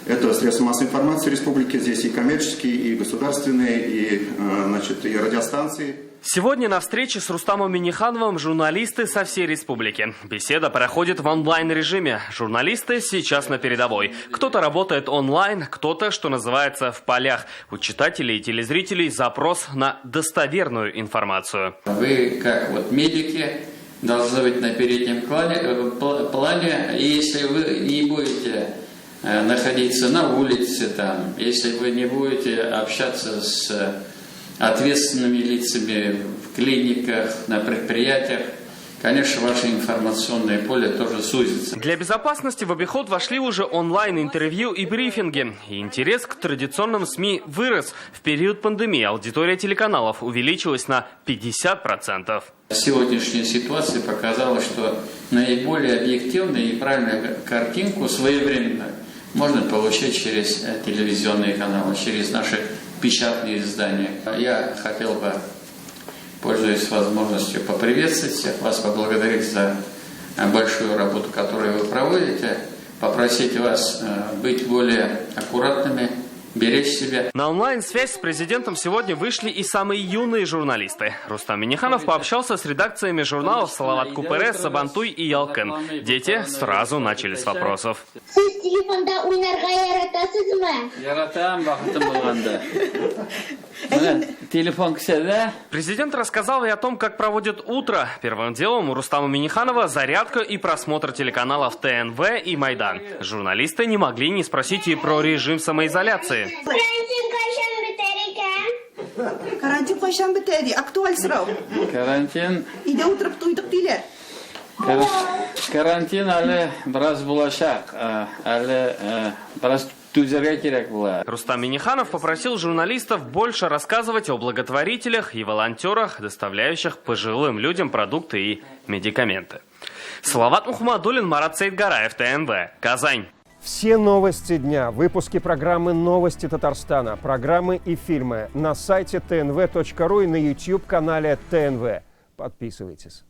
Это средства массовой информации республики, здесь и коммерческие, и государственные, и радиостанции. Сегодня на встрече с Рустамом Миннихановым журналисты со всей республики. Беседа проходит в онлайн-режиме. Журналисты сейчас на передовой. Кто-то работает онлайн, кто-то, что называется, в полях. У читателей и телезрителей запрос на достоверную информацию. Вы, как медики, должны быть на переднем плане. И если вы не будете находиться на улице, если вы не будете общаться с ответственными лицами в клиниках, на предприятиях, конечно, ваше информационное поле тоже сузится. Для безопасности в обиход вошли уже онлайн-интервью и брифинги. И интерес к традиционным СМИ вырос. В период пандемии аудитория телеканалов увеличилась на 50%. Сегодняшняя ситуация показала, что наиболее объективную и правильную картинку своевременно можно получить через телевизионные каналы, через наши печатные издания. Я хотел бы, пользуясь возможностью, поприветствовать всех вас, поблагодарить за большую работу, которую вы проводите, попросить вас быть более аккуратными, беречь себя. На онлайн-связь с президентом сегодня вышли и самые юные журналисты. Рустам Минниханов пообщался с редакциями журналов «Салават Купере», «Сабантуй» и «Ялкын». Дети сразу начали с вопросов. Президент рассказал и о том, как проводит утро. Первым делом у Рустама Минниханова зарядка и просмотр телеканалов ТНВ и Майдан. Журналисты не могли не спросить и про режим самоизоляции. Карантин кайчан бітеді? Актуаль сұрау. Карантин. Үйде отырып туйдық дейлер. Карантин әлі біраз болашақ, әлі біраз түзерге керек болады. Рустам Минниханов попросил журналистов больше рассказывать о благотворителях и волонтерах, доставляющих пожилым людям продукты и медикаменты. Салават Мухаммадуллин, Марат Сейдгараев, ТНВ, Казань. Все новости дня, выпуски программы «Новости Татарстана», программы и фильмы на сайте tnv.ru и на YouTube-канале ТНВ. Подписывайтесь.